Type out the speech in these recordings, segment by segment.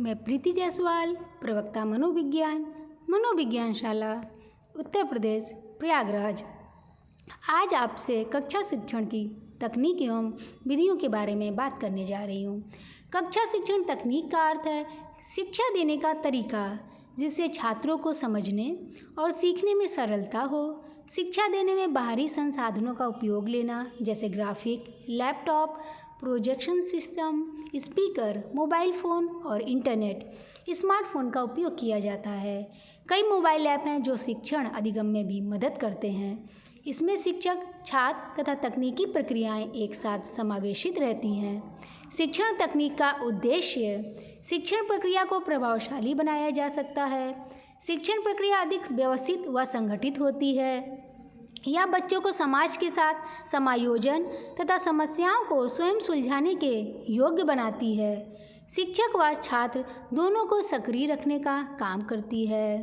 मैं प्रीति जायसवाल, प्रवक्ता मनोविज्ञान शाला, उत्तर प्रदेश, प्रयागराज। आज आपसे कक्षा शिक्षण की तकनीक एवं विधियों के बारे में बात करने जा रही हूँ। कक्षा शिक्षण तकनीक का अर्थ है शिक्षा देने का तरीका जिससे छात्रों को समझने और सीखने में सरलता हो। शिक्षा देने में बाहरी संसाधनों का उपयोग लेना, जैसे graphic, laptop, projection system, speaker, mobile phone और इंटरनेट, स्मार्टफोन का उपयोग किया जाता है। कई मोबाइल ऐप हैं जो शिक्षण अधिगम में भी मदद करते हैं। इसमें शिक्षक, छात्र तथा तकनीकी प्रक्रियाएं एक साथ समावेशित रहती हैं। शिक्षण तकनीक का उद्देश्य शिक्षण प्रक्रिया को प्रभावशाली बनाया जा सकता है। शिक्षण प्रक्रिया अधिक व्यवस्थित व संगठित होती है। यह बच्चों को समाज के साथ समायोजन तथा समस्याओं को स्वयं सुलझाने के योग्य बनाती है। शिक्षक व छात्र दोनों को सक्रिय रखने का काम करती है।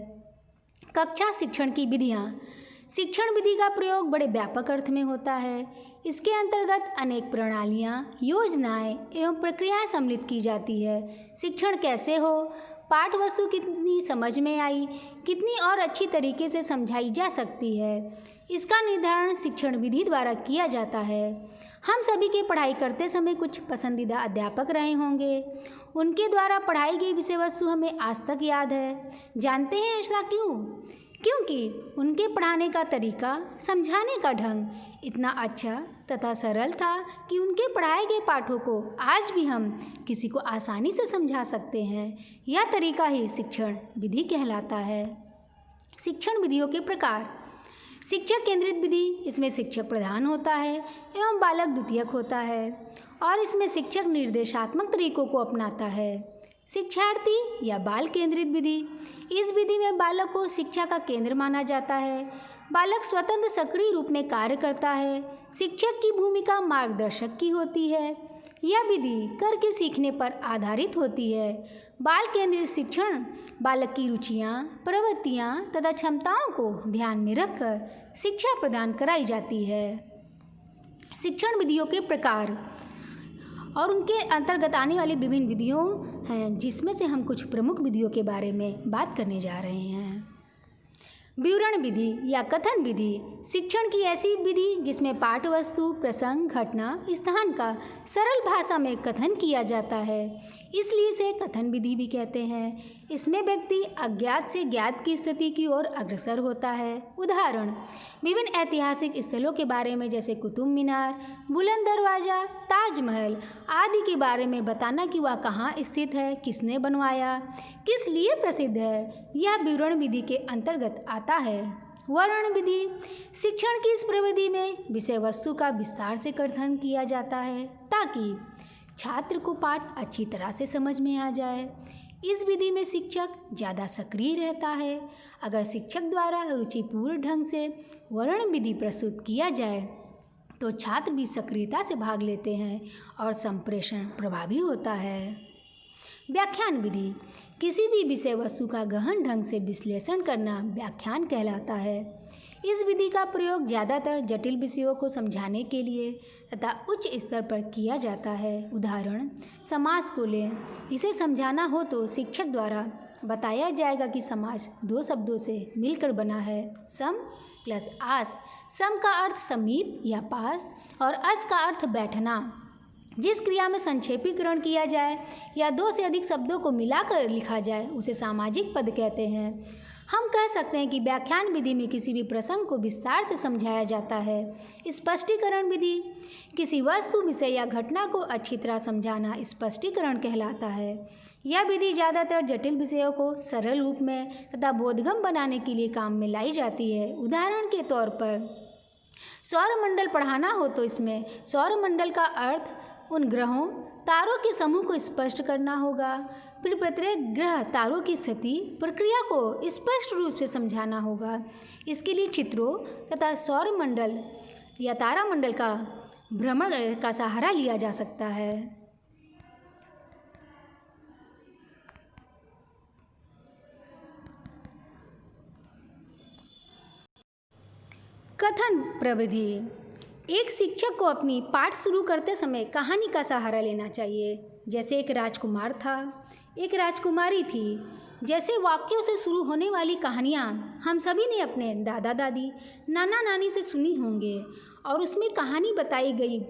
कक्षा शिक्षण की विधियाँ। शिक्षण विधि का प्रयोग बड़े व्यापक अर्थ में होता है। इसके अंतर्गत अनेक प्रणालियाँ, योजनाएं एवं प्रक्रियाएं सम्मिलित की जाती है। शिक्षण कैसे हो, पाठ वस्तु कितनी समझ में आई, कितनी और अच्छी तरीके से समझाई जा सकती है, इसका निर्धारण शिक्षण विधि द्वारा किया जाता है। हम सभी के पढ़ाई करते समय कुछ पसंदीदा अध्यापक रहे होंगे। उनके द्वारा पढ़ाई गई विषय वस्तु हमें आज तक याद है। जानते हैं ऐसा क्यों? क्योंकि उनके पढ़ाने का तरीका, समझाने का ढंग इतना अच्छा तथा सरल था कि उनके पढ़ाए गए पाठों को आज भी हम किसी को आसानी से समझा सकते हैं। यह तरीका ही शिक्षण विधि कहलाता है। शिक्षण विधियों के प्रकार। शिक्षक केंद्रित विधि, इसमें शिक्षक प्रधान होता है एवं बालक द्वितीयक होता है और इसमें शिक्षक निर्देशात्मक तरीकों को अपनाता है। शिक्षार्थी या बाल केंद्रित विधि, इस विधि में बालक को शिक्षा का केंद्र माना जाता है। बालक स्वतंत्र सक्रिय रूप में कार्य करता है। शिक्षक की भूमिका मार्गदर्शक की होती है। यह विधि करके सीखने पर आधारित होती है। बाल केंद्रित शिक्षण बालक की रुचियाँ, प्रवृत्तियाँ तथा क्षमताओं को ध्यान में रखकर शिक्षा प्रदान कराई जाती है। शिक्षण विधियों के प्रकार और उनके अंतर्गत आने वाली विभिन्न विधियों हैं, जिसमें से हम कुछ प्रमुख विधियों के बारे में बात करने जा रहे हैं। विवरण विधि या कथन विधि, शिक्षण की ऐसी विधि जिसमें पाठ वस्तु, प्रसंग, घटना, स्थान का सरल भाषा में कथन किया जाता है, इसलिए इसे कथन विधि भी कहते हैं। इसमें व्यक्ति अज्ञात से ज्ञात की स्थिति की ओर अग्रसर होता है। उदाहरण, विभिन्न ऐतिहासिक स्थलों के बारे में, जैसे कुतुब मीनार, बुलंद दरवाज़ा, ताजमहल आदि के बारे में बताना कि वह कहाँ स्थित है, किसने बनवाया, किस लिए प्रसिद्ध है, यह विवरण विधि के अंतर्गत आता है। वर्णन विधि, शिक्षण की इस प्रविधि में विषय वस्तु का विस्तार से कथन किया जाता है ताकि छात्र को पाठ अच्छी तरह से समझ में आ जाए। इस विधि में शिक्षक ज़्यादा सक्रिय रहता है। अगर शिक्षक द्वारा रुचिपूर्ण ढंग से वर्णन विधि प्रस्तुत किया जाए तो छात्र भी सक्रियता से भाग लेते हैं और संप्रेषण प्रभावी होता है। व्याख्यान विधि, किसी भी विषय वस्तु का गहन ढंग से विश्लेषण करना व्याख्यान कहलाता है। इस विधि का प्रयोग ज़्यादातर जटिल विषयों को समझाने के लिए तथा उच्च स्तर पर किया जाता है। उदाहरण, समास को लें। इसे समझाना हो तो शिक्षक द्वारा बताया जाएगा कि समास दो शब्दों से मिलकर बना है, सम प्लस आस। सम का अर्थ समीप या पास और अस का अर्थ बैठना। जिस क्रिया में संक्षेपीकरण किया जाए या दो से अधिक शब्दों को मिलाकर लिखा जाए उसे सामाजिक पद कहते हैं। हम कह सकते हैं कि व्याख्यान विधि में किसी भी प्रसंग को विस्तार से समझाया जाता है। स्पष्टीकरण विधि, किसी वस्तु, विषय या घटना को अच्छी तरह समझाना स्पष्टीकरण कहलाता है। यह विधि ज़्यादातर जटिल विषयों को सरल रूप में तथा बोधगम्य बनाने के लिए काम में लाई जाती है। उदाहरण के तौर पर सौरमंडल पढ़ाना हो तो इसमें सौरमंडल का अर्थ, उन ग्रहों, तारों के समूह को स्पष्ट करना होगा। फिर प्रत्येक ग्रह, तारों की स्थिति, प्रक्रिया को स्पष्ट रूप से समझाना होगा। इसके लिए चित्रों तथा सौरमंडल या तारामंडल का भ्रमण का सहारा लिया जा सकता है। कथन प्रविधि, एक शिक्षक को अपनी पाठ शुरू करते समय कहानी का सहारा लेना चाहिए। जैसे एक राजकुमार था, एक राजकुमारी थी। जैसे वाक्यों से शुरू होने वाली कहानियाँ हम सभी ने अपने दादा दादी, नाना नानी से सुनी होंगे और उसमें कहानी बताई गई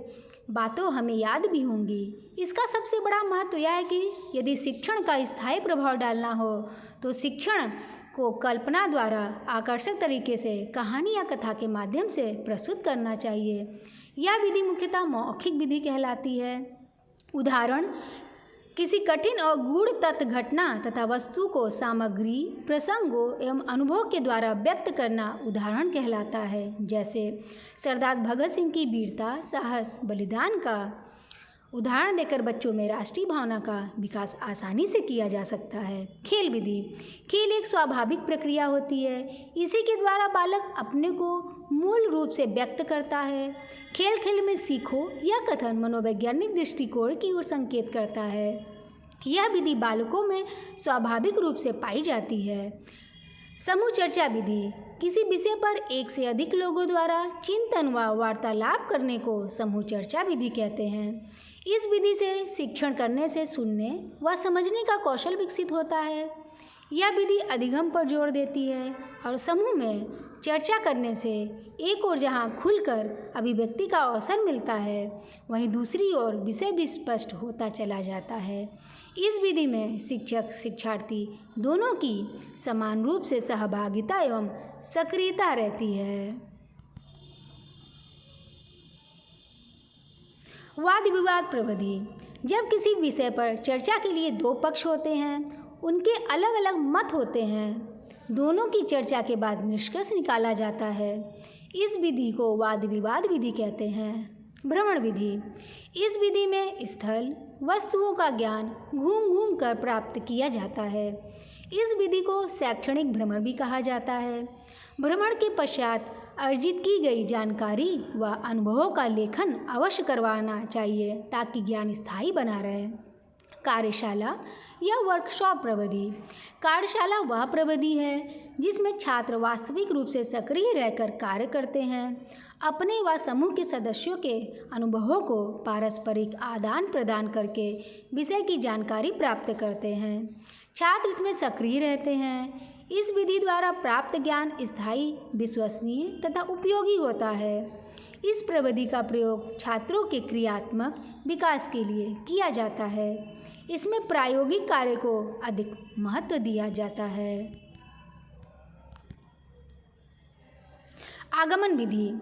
बातों हमें याद भी होंगी। इसका सबसे बड़ा महत्व यह है कि यदि शिक्षण का स्थायी प्रभाव डालना हो तो शिक्षण को कल्पना द्वारा आकर्षक तरीके से कहानी या कथा के माध्यम से प्रस्तुत करना चाहिए। यह विधि मुख्यतः मौखिक विधि कहलाती है। उदाहरण, किसी कठिन और गूढ़ तथ्य, घटना तथा वस्तु को सामग्री, प्रसंगों एवं अनुभव के द्वारा व्यक्त करना उदाहरण कहलाता है। जैसे सरदार भगत सिंह की वीरता, साहस, बलिदान का उदाहरण देकर बच्चों में राष्ट्रीय भावना का विकास आसानी से किया जा सकता है। खेल विधि। खेल एक स्वाभाविक प्रक्रिया होती है। इसी के द्वारा बालक अपने को मूल रूप से व्यक्त करता है। खेल खेल में सीखो यह कथन मनोवैज्ञानिक दृष्टिकोण की ओर संकेत करता है। यह विधि बालकों में स्वाभाविक रूप से पाई जाती है। समूह चर्चा विधि। किसी विषय पर एक से अधिक लोगों द्वारा चिंतन व वार्तालाप करने को समूह चर्चा विधि कहते हैं। इस विधि से शिक्षण करने से सुनने व समझने का कौशल विकसित होता है। यह विधि अधिगम पर जोर देती है और समूह में चर्चा करने से एक ओर जहाँ खुलकर अभिव्यक्ति का अवसर मिलता है, वहीं दूसरी ओर विषय भी स्पष्ट होता चला जाता है। इस विधि में शिक्षक शिक्षार्थी दोनों की समान रूप से सहभागिता एवं सक्रियता रहती है। वाद विवाद प्रविधि। जब किसी विषय पर चर्चा के लिए दो पक्ष होते हैं, उनके अलग अलग मत होते हैं, दोनों की चर्चा के बाद निष्कर्ष निकाला जाता है। इस विधि को वाद विवाद विधि कहते हैं। भ्रमण विधि। इस विधि में स्थल वस्तुओं का ज्ञान घूम घूम कर प्राप्त किया जाता है। इस विधि को शैक्षणिक भ्रमण भी कहा जाता है। भ्रमण के पश्चात अर्जित की गई जानकारी व अनुभवों का लेखन अवश्य करवाना चाहिए ताकि ज्ञान स्थायी बना रहे। कार्यशाला या वर्कशॉप प्रविधि। कार्यशाला वह प्रविधि है जिसमें छात्र वास्तविक रूप से सक्रिय रहकर कार्य करते हैं, अपने व समूह के सदस्यों के अनुभवों को पारस्परिक आदान प्रदान करके विषय की जानकारी प्राप्त करते हैं। छात्र इसमें सक्रिय रहते हैं। इस विधि द्वारा प्राप्त ज्ञान स्थायी, विश्वसनीय तथा उपयोगी होता है। इस प्रविधि का प्रयोग छात्रों के क्रियात्मक विकास के लिए किया जाता है। इसमें प्रायोगिक कार्य को अधिक महत्व दिया जाता है। आगमन विधि।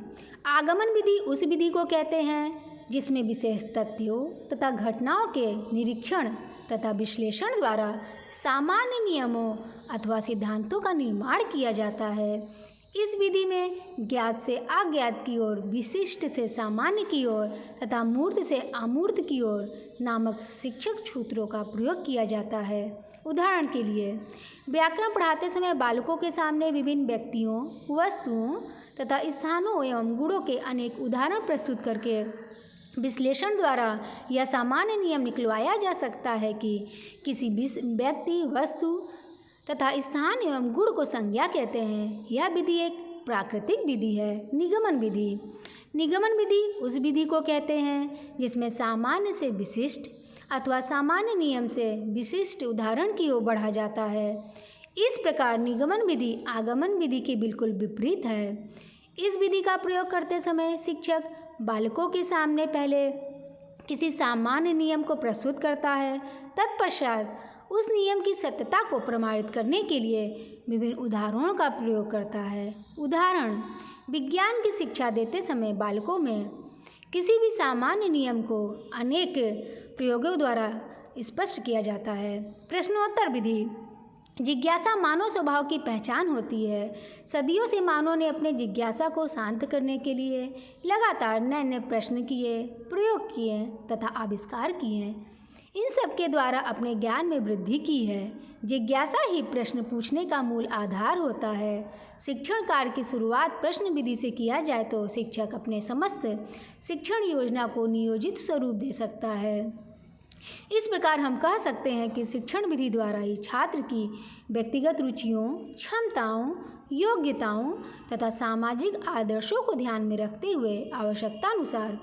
आगमन विधि उस विधि को कहते हैं जिसमें विशेष तथ्यों तथा घटनाओं के निरीक्षण तथा विश्लेषण द्वारा सामान्य नियमों अथवा सिद्धांतों का निर्माण किया जाता है। इस विधि में ज्ञात से अज्ञात की ओर, विशिष्ट से सामान्य की ओर तथा मूर्त से अमूर्त की ओर नामक शिक्षक सूत्रों का प्रयोग किया जाता है। उदाहरण के लिए व्याकरण पढ़ाते समय बालकों के सामने विभिन्न व्यक्तियों, वस्तुओं तथा स्थानों एवं गुणों के अनेक उदाहरण प्रस्तुत करके विश्लेषण द्वारा यह सामान्य नियम निकलवाया जा सकता है कि किसी व्यक्ति, वस्तु तथा स्थान एवं गुण को संज्ञा कहते हैं। यह विधि एक प्राकृतिक विधि है। निगमन विधि। निगमन विधि उस विधि को कहते हैं जिसमें सामान्य से विशिष्ट अथवा सामान्य नियम से विशिष्ट उदाहरण की ओर बढ़ा जाता है। इस प्रकार निगमन विधि आगमन विधि के बिल्कुल विपरीत है। इस विधि का प्रयोग करते समय शिक्षक बालकों के सामने पहले किसी सामान्य नियम को प्रस्तुत करता है, तत्पश्चात उस नियम की सत्यता को प्रमाणित करने के लिए विभिन्न उदाहरणों का प्रयोग करता है। उदाहरण, विज्ञान की शिक्षा देते समय बालकों में किसी भी सामान्य नियम को अनेक प्रयोगों द्वारा स्पष्ट किया जाता है। प्रश्नोत्तर विधि। जिज्ञासा मानव स्वभाव की पहचान होती है। सदियों से मानव ने अपने जिज्ञासा को शांत करने के लिए लगातार नए नए प्रश्न किए, प्रयोग किए तथा आविष्कार किए। इन सब के द्वारा अपने ज्ञान में वृद्धि की है। जिज्ञासा ही प्रश्न पूछने का मूल आधार होता है। शिक्षण कार्य की शुरुआत प्रश्न विधि से किया जाए तो शिक्षक अपने समस्त शिक्षण योजना को नियोजित स्वरूप दे सकता है। इस प्रकार हम कह सकते हैं कि शिक्षण विधि द्वारा ही छात्र की व्यक्तिगत रुचियों, क्षमताओं, योग्यताओं तथा सामाजिक आदर्शों को ध्यान में रखते हुए आवश्यकतानुसार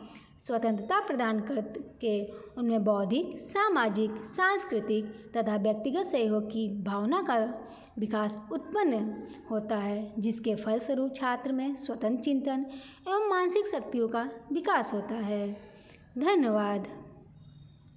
स्वतंत्रता प्रदान करके उनमें बौद्धिक, सामाजिक, सांस्कृतिक तथा व्यक्तिगत सहयोग की भावना का विकास उत्पन्न होता है, जिसके फलस्वरूप छात्र में स्वतंत्र चिंतन एवं मानसिक शक्तियों का विकास होता है। धन्यवाद।